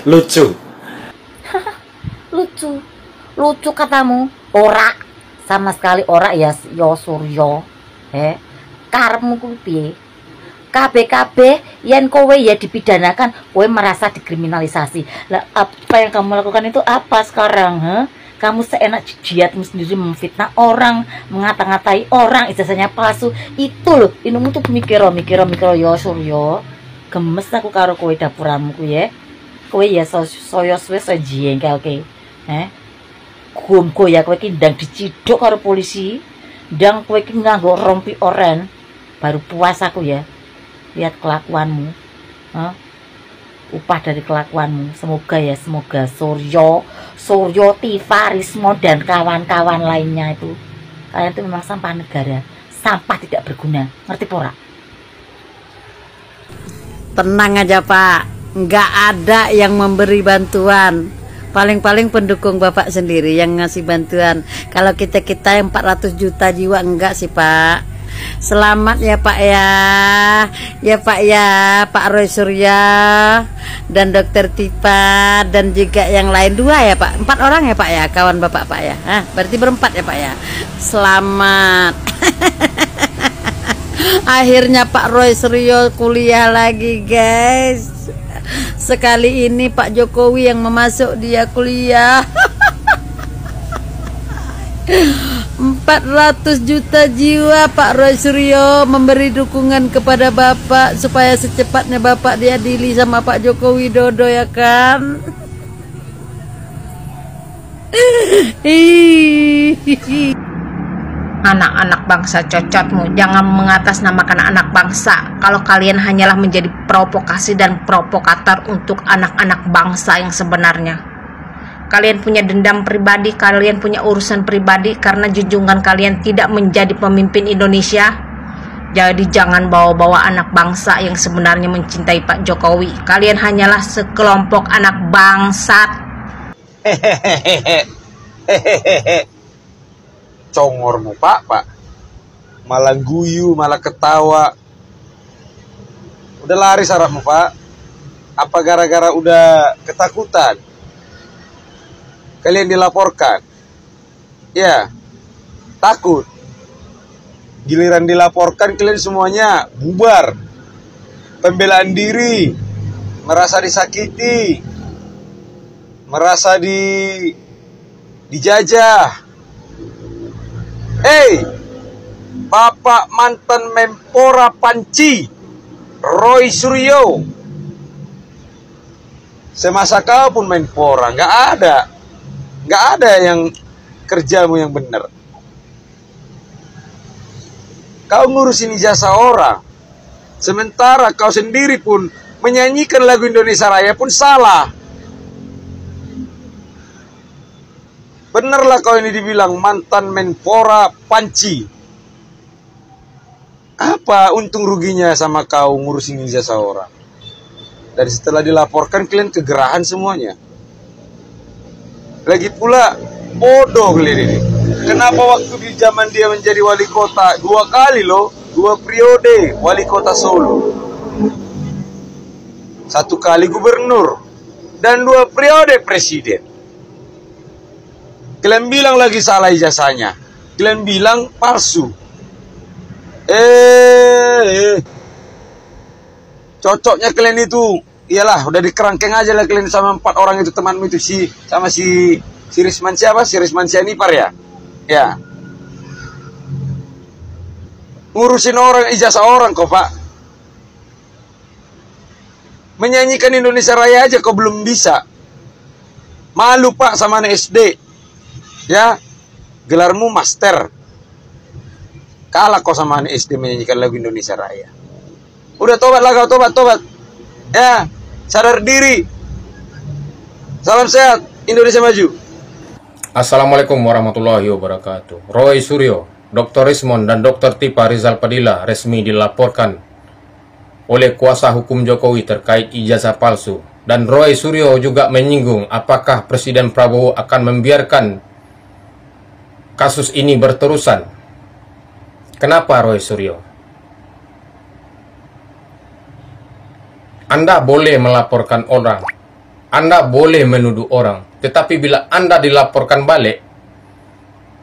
Lucu. Lucu. Lucu katamu. Ora. Sama sekali ora ya yo Suryo. Karepmu kuwi piye? KB yen kowe ya dipidanakan, kowe merasa dikriminalisasi. Lah apa yang kamu lakukan itu apa sekarang, Kamu seenak jijiatmu sendiri memfitnah orang, mengata-ngatai orang, ijazahnya palsu. Itu loh, inumu tuh mikiro yo Suryo. Gemes aku karo kowe dapuramu ku ya. Kowe ya soyo suwe so jengkel ke. Gumko ya kowe ki ndang diciduk karo polisi. Ndang kowe ki nganggo rompi oren. Baru puas aku ya. Lihat kelakuanmu, upah dari kelakuanmu. Semoga Suryo, Tifa, Rismo dan kawan-kawan lainnya itu, kalian itu memang sampah negara, sampah tidak berguna, ngerti pora? Tenang aja Pak, nggak ada yang memberi bantuan. Paling-paling pendukung Bapak sendiri yang ngasih bantuan. Kalau kita yang 400 juta jiwa enggak sih Pak. Selamat ya Pak ya. Ya Pak ya, Pak Roy Surya dan Dokter Tifa dan juga yang lain 2 ya Pak. 4 orang ya Pak ya, kawan Bapak Pak ya. Berarti berempat ya Pak ya. Selamat. Akhirnya Pak Roy Suryo kuliah lagi guys. Sekali ini Pak Jokowi yang memasuk dia kuliah. 400 juta jiwa Pak Roy Suryo memberi dukungan kepada Bapak supaya secepatnya Bapak diadili sama Pak Joko Widodo ya kan. Anak-anak bangsa cocotmu, jangan mengatasnamakan anak bangsa kalau kalian hanyalah menjadi provokasi dan provokator untuk anak-anak bangsa yang sebenarnya. Kalian punya dendam pribadi, kalian punya urusan pribadi karena junjungan kalian tidak menjadi pemimpin Indonesia. Jadi jangan bawa-bawa anak bangsa yang sebenarnya mencintai Pak Jokowi. Kalian hanyalah sekelompok anak bangsat. Congormu Pak. Malah guyu, malah ketawa. Udah lari sarapmu Pak. Apa gara-gara udah ketakutan? Kalian dilaporkan, ya takut. Giliran dilaporkan kalian semuanya bubar, pembelaan diri, merasa disakiti, merasa dijajah. Hei, Bapak mantan Menpora Panci Roy Suryo, semasa kau pun Menpora nggak ada yang kerjamu yang benar. Kau ngurusin ijazah orang, sementara kau sendiri pun menyanyikan lagu Indonesia Raya pun salah. Benerlah kau ini dibilang mantan Menpora Panci. Apa untung ruginya sama kau ngurusin ijazah orang? Dan setelah dilaporkan kalian kegerahan semuanya. Lagi pula bodoh kalian ini. Kenapa waktu di zaman dia menjadi wali kota 2 kali loh, 2 periode wali kota Solo, 1 kali gubernur dan 2 periode presiden. Kalian bilang lagi salah ijazahnya, kalian bilang palsu. Cocoknya kalian itu, iyalah udah dikerangkeng aja lah kalian sama 4 orang itu, temanmu itu si Risman siapa? Si Risman Sianipar ya? Ya. Ngurusin orang, ijazah orang kok Pak. Menyanyikan Indonesia Raya aja kok belum bisa. Malu Pak sama anak SD. Ya. Gelarmu master. Kalah kok sama anak SD menyanyikan lagu Indonesia Raya. Udah tobatlah kau, tobat. Ya, sadar diri. Salam sehat, Indonesia maju. Assalamualaikum warahmatullahi wabarakatuh. Roy Suryo, Dr. Rismon dan Dr. Tifa Rizal Padilla resmi dilaporkan oleh kuasa hukum Jokowi terkait ijazah palsu. Dan Roy Suryo juga menyinggung apakah Presiden Prabowo akan membiarkan kasus ini berterusan. Kenapa Roy Suryo? Anda boleh melaporkan orang, Anda boleh menuduh orang, tetapi bila Anda dilaporkan balik,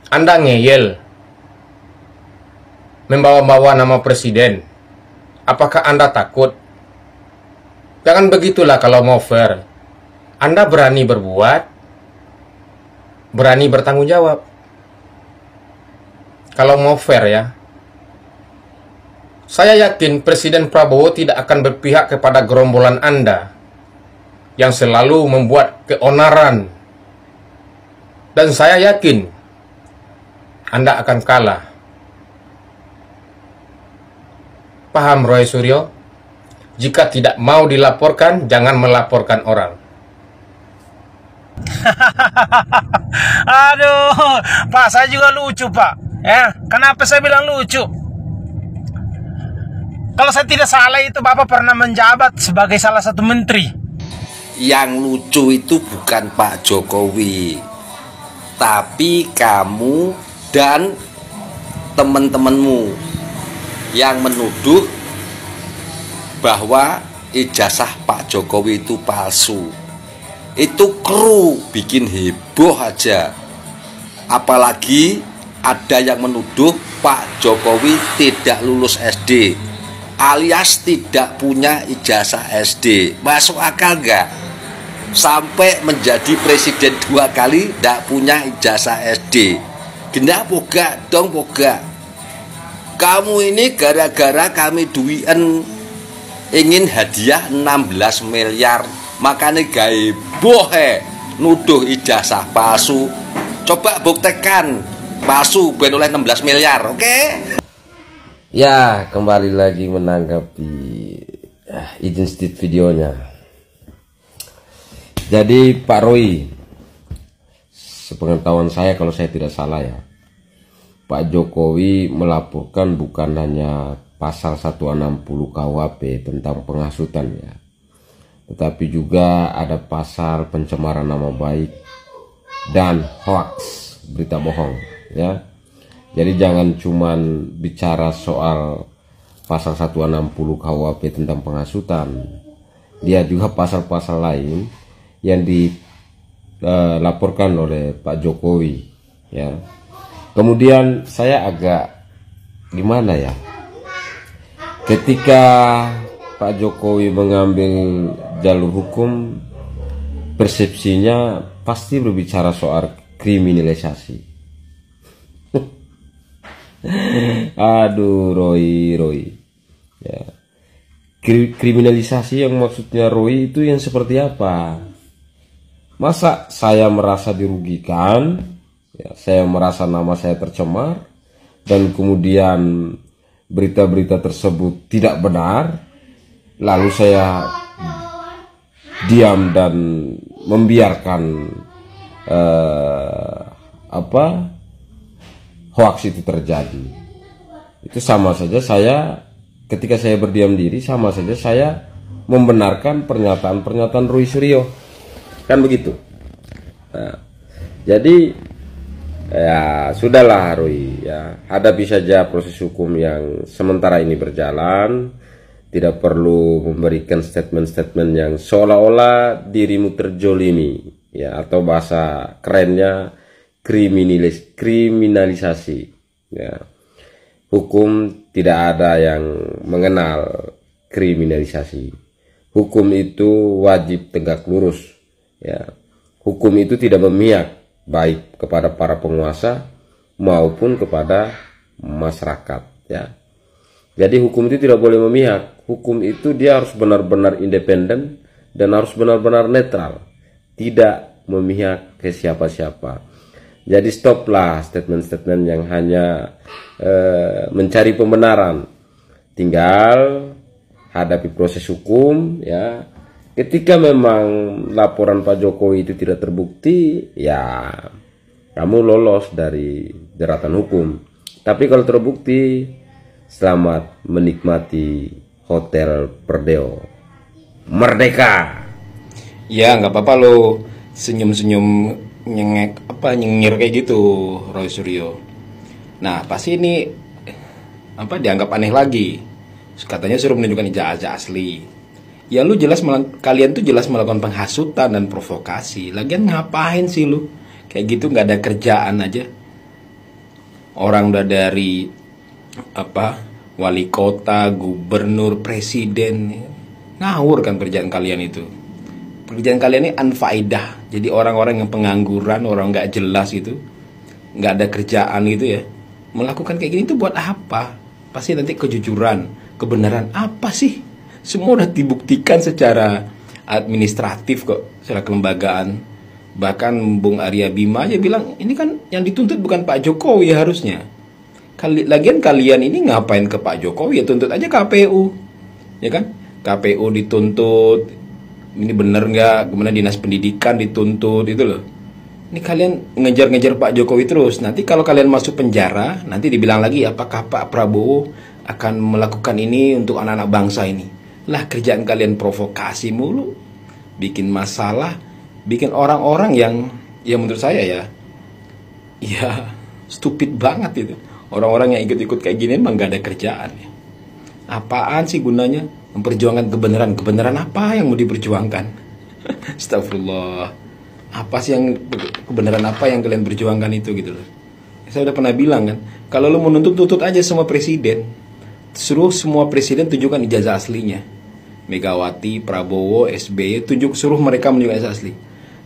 Anda ngeyel, membawa-bawa nama presiden. Apakah Anda takut? Jangan begitulah kalau mau fair. Anda berani berbuat, berani bertanggung jawab. Kalau mau fair ya. Saya yakin Presiden Prabowo tidak akan berpihak kepada gerombolan Anda yang selalu membuat keonaran. Dan saya yakin Anda akan kalah. Paham, Roy Suryo? Jika tidak mau dilaporkan, jangan melaporkan orang. Aduh, Pak, saya juga lucu, Pak. Ya, kenapa saya bilang lucu? Kalau saya tidak salah itu Bapak pernah menjabat sebagai salah satu menteri. Yang lucu itu bukan Pak Jokowi, tapi kamu dan teman-temanmu yang menuduh bahwa ijazah Pak Jokowi itu palsu. Itu kru bikin heboh aja. Apalagi ada yang menuduh Pak Jokowi tidak lulus SD, alias tidak punya ijazah SD. Masuk akal nggak? Sampai menjadi presiden 2 kali tidak punya ijazah SD. Gendak boga dong boga. Kamu ini gara-gara kami duien ingin hadiah 16 miliar, makanya gawe bohe nuduh ijazah palsu. Coba buktikan palsu ben oleh 16 miliar, oke? Ya, kembali lagi menanggapi izin stit videonya. Jadi Pak Roy, sepengetahuan saya kalau saya tidak salah ya, Pak Jokowi melaporkan bukan hanya pasal 160 KUHP tentang penghasutan ya, tetapi juga ada pasal pencemaran nama baik dan hoax, berita bohong ya. Jadi jangan cuman bicara soal pasal 160 KUHP tentang penghasutan, dia juga pasal-pasal lain yang dilaporkan oleh Pak Jokowi ya. Kemudian saya agak gimana ya, ketika Pak Jokowi mengambil jalur hukum, persepsinya pasti berbicara soal kriminalisasi. Aduh, Roy ya. Kriminalisasi yang maksudnya Roy itu yang seperti apa? Masa saya merasa dirugikan ya, saya merasa nama saya tercemar, dan kemudian berita-berita tersebut tidak benar, lalu saya diam dan membiarkan hoax itu terjadi. Itu sama saja saya, ketika saya berdiam diri, sama saja saya membenarkan pernyataan-pernyataan Roy Suryo, kan begitu. Nah, jadi ya sudahlah Roy ya, hadapi saja proses hukum yang sementara ini berjalan. Tidak perlu memberikan statement-statement yang seolah-olah dirimu terjolimi ya, atau bahasa kerennya kriminalisasi ya. Hukum tidak ada yang mengenal kriminalisasi. Hukum itu wajib tegak lurus ya. Hukum itu tidak memihak baik kepada para penguasa maupun kepada masyarakat ya. Jadi hukum itu tidak boleh memihak. Hukum itu dia harus benar-benar independen dan harus benar-benar netral, tidak memihak ke siapa-siapa. Jadi stoplah statement-statement yang hanya mencari pembenaran. Tinggal hadapi proses hukum ya. Ketika memang laporan Pak Jokowi itu tidak terbukti, ya kamu lolos dari jeratan hukum. Tapi kalau terbukti, selamat menikmati Hotel Perdeo Merdeka. Ya nggak apa-apa lo senyum-senyum nyengir kayak gitu, Roy Suryo. Nah pasti ini dianggap aneh lagi. Katanya suruh menunjukkan ijazah asli. Ya lu jelas kalian tuh jelas melakukan penghasutan dan provokasi. Lagian ngapain sih lu? Kayak gitu nggak ada kerjaan aja. Orang udah dari wali kota, gubernur, presiden, ngawur kan kerjaan kalian itu. Pekerjaan kalian ini anfaedah. Jadi orang-orang yang pengangguran, orang nggak jelas itu, nggak ada kerjaan gitu ya, melakukan kayak gini tuh buat apa? Pasti nanti kejujuran, kebenaran apa sih? Semua udah dibuktikan secara administratif kok, secara kelembagaan. Bahkan Bung Arya Bima aja bilang, ini kan yang dituntut bukan Pak Jokowi harusnya. Lagian kalian ini ngapain ke Pak Jokowi? Ya tuntut aja KPU, ya kan? KPU dituntut, ini bener nggak? Kemudian Dinas Pendidikan dituntut, itu loh. Ini kalian ngejar-ngejar Pak Jokowi terus. Nanti kalau kalian masuk penjara, nanti dibilang lagi apakah Pak Prabowo akan melakukan ini untuk anak-anak bangsa ini. Lah kerjaan kalian provokasi mulu, bikin masalah, bikin orang-orang yang menurut saya ya stupid banget itu. Orang-orang yang ikut-ikut kayak gini emang gak ada kerjaan ya. Apaan sih gunanya memperjuangkan kebenaran? Kebenaran apa yang mau diperjuangkan? Astagfirullah. Apa sih kebenaran apa yang kalian perjuangkan itu gitu loh. Saya udah pernah bilang kan, kalau lu mau nuntut, tuntut aja semua presiden. Suruh semua presiden tunjukkan ijazah aslinya. Megawati, Prabowo, SBY, suruh mereka menunjukkan ijazah asli.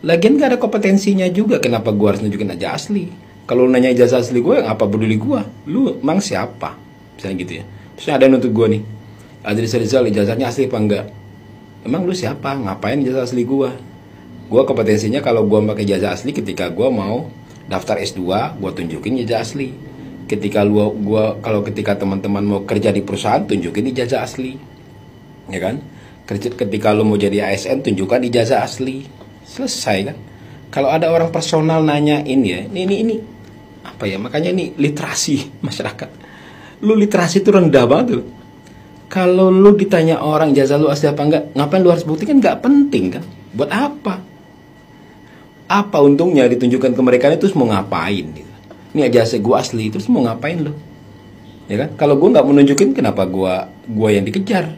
Lagian gak ada kompetensinya juga, kenapa gua harus nunjukin ijazah asli? Kalau lu nanya ijazah asli gue, apa peduli gua? Lu emang siapa? Misalnya gitu ya. Terus ada yang nuntut gua nih, Adri Rizal ijazahnya asli apa enggak? Emang lu siapa? Ngapain ijazah asli gua? Gua kompetensinya kalau gua pakai ijazah asli ketika gua mau daftar S2, gua tunjukin ijazah asli. Ketika teman-teman mau kerja di perusahaan, tunjukin ijazah asli, ya kan? Ketika lu mau jadi ASN, tunjukkan ijazah asli. Selesai kan? Kalau ada orang personal nanyain ya, ini apa ya? Makanya ini literasi masyarakat. Lu literasi itu rendah banget tuh. Kalau lu ditanya orang ijazah lu asli apa enggak, ngapain lu harus buktikan? Enggak penting kan? Buat apa? Apa untungnya ditunjukkan ke mereka itu mau ngapain? Gitu. Ini ijazah gue asli, terus mau ngapain lo? Ya kan? Kalau gue nggak menunjukin, kenapa gue yang dikejar?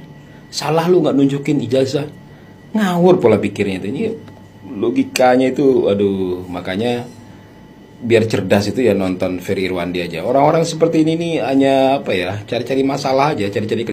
Salah lu nggak nunjukin ijazah, ngawur pola pikirnya itu. Ini logikanya itu, aduh, makanya biar cerdas itu ya nonton Ferry Irwandi aja. Orang-orang seperti ini nih hanya apa ya? Cari-cari masalah aja, cari-cari